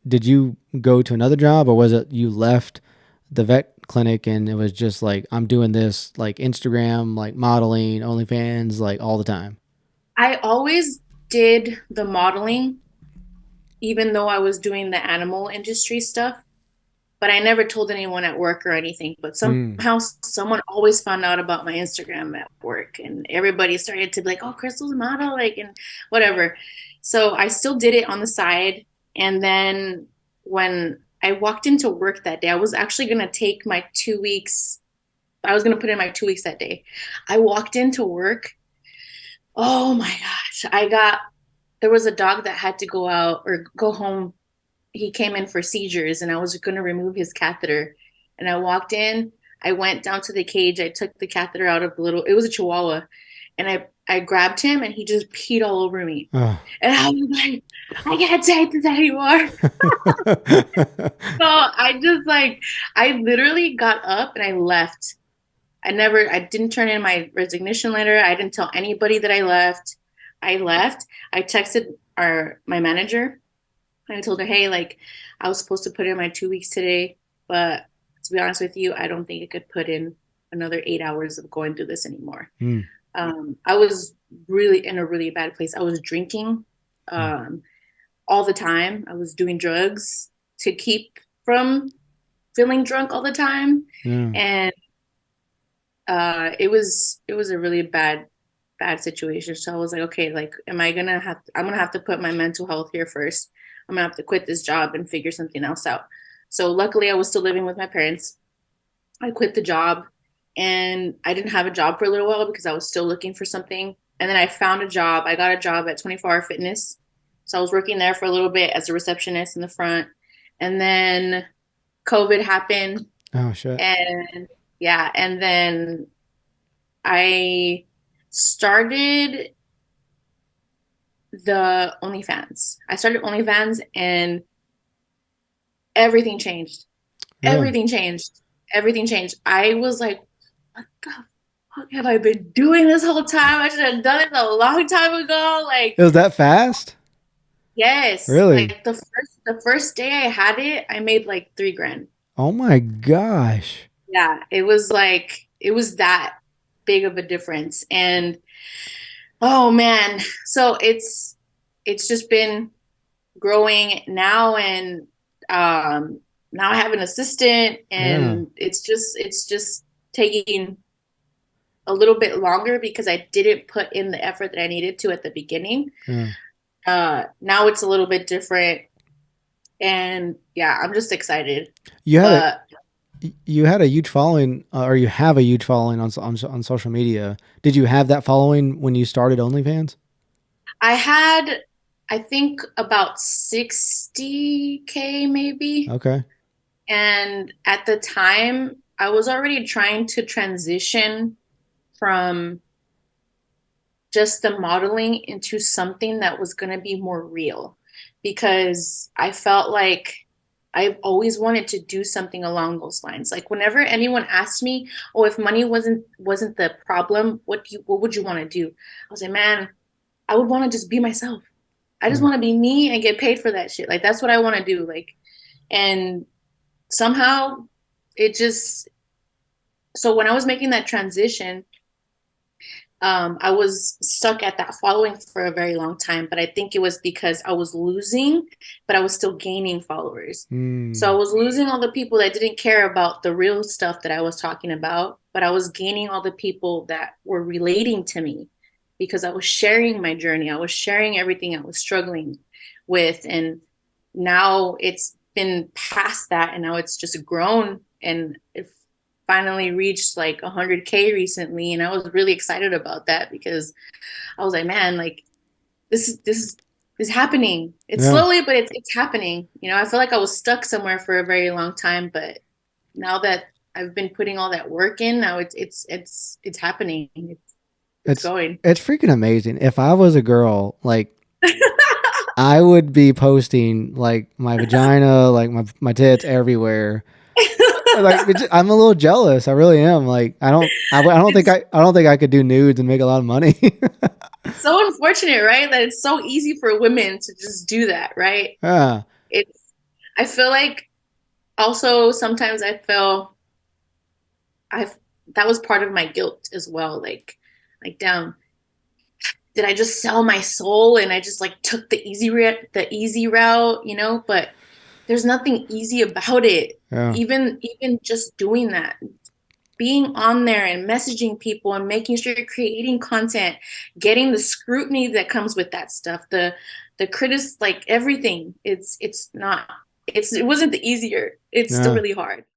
did you go to another job, or was it you left the vet clinic and it was just like, I'm doing this like Instagram, like modeling, OnlyFans, like all the time? I always did the modeling, even though I was doing the animal industry stuff, but I never told anyone at work or anything. But Mm. somehow someone always found out about my Instagram at work, and everybody started to be like, "Oh, Crystal's a model," like, and whatever. So I still did it on the side. And then when I walked into work that day, I was actually gonna take my 2 weeks. I was gonna put in my 2 weeks that day. I walked into work. Oh my gosh. There was a dog that had to go out or go home. He came in for seizures and I was going to remove his catheter. And I walked in, I went down to the cage, I took the catheter out of the little, it was a chihuahua, and I grabbed him and he just peed all over me. Oh. And I was like, I can't take this anymore. So I just like, I literally got up and I left. I didn't turn in my resignation letter. I didn't tell anybody that I left. I left. I texted my manager and I told her, hey, like I was supposed to put in my 2 weeks today, but to be honest with you, I don't think I could put in another 8 hours of going through this anymore. Mm. I was really in a really bad place. I was drinking um, all the time. I was doing drugs to keep from feeling drunk all the time, Yeah. and it was a really bad situation. So I was like, okay, like, I'm gonna have to put my mental health here first. I'm gonna have to quit this job and figure something else out. So luckily, I was still living with my parents. I quit the job, and I didn't have a job for a little while because I was still looking for something. And then I found a job. I got a job at 24 Hour Fitness. So I was working there for a little bit as a receptionist in the front. And then COVID happened. Oh shit. And yeah, and then I started the OnlyFans. I started OnlyFans and everything changed. Really? Everything changed. Everything changed. I was like, what the fuck have I been doing this whole time? I should have done it a long time ago. Like, It was that fast? yes, Really? like the first day I had it, I made like 3 grand. Oh my gosh. Yeah, it was like it was that big of a difference. And oh man, so it's just been growing now, and now I have an assistant, Yeah. and it's just taking a little bit longer because I didn't put in the effort that I needed to at the beginning. Yeah. Now it's a little bit different, and yeah, I'm just excited. You had a But you had a huge following, or you have a huge following on social media. Did you have that following when you started OnlyFans? I had, I think, about 60K maybe. Okay. And at the time, I was already trying to transition from just the modeling into something that was going to be more real because I felt like I've always wanted to do something along those lines. Like whenever anyone asked me, "Oh, if money wasn't the problem, what would you want to do?" I was like, "Man, I would want to just be myself. I just Yeah. want to be me and get paid for that shit. Like that's what I want to do." Like, and somehow it just, so when I was making that transition, I was stuck at that following for a very long time, but I think it was because I was losing, but I was still gaining followers. So I Mm. was losing all the people that didn't care about the real stuff that I was talking about, but I was gaining all the people that were relating to me because I was sharing my journey. I was sharing everything I was struggling with. And now it's been past that, and now it's just grown, and it finally reached like 100K recently, and I was really excited about that because I was like, man, like this is happening. It's Yeah. slowly, but it's happening. I feel like I was stuck somewhere for a very long time, but now that I've been putting all that work in, now it's happening. It's It's going. it's freaking amazing. If I was a girl, like I would be posting like my vagina, like my tits everywhere. Like I'm a little jealous. I really am. Like I don't think It's I don't think I could do nudes and make a lot of money. so unfortunate, right? That it's so easy for women to just do that, right? Yeah. It's I feel like also sometimes I feel I've that was part of my guilt as well. Like damn, did I just sell my soul and I just like took the easy route, you know? But there's nothing easy about it. Yeah. Even just doing that, being on there and messaging people and making sure you're creating content, getting the scrutiny that comes with that stuff, the like everything. It wasn't the easier. It's still Yeah. really hard.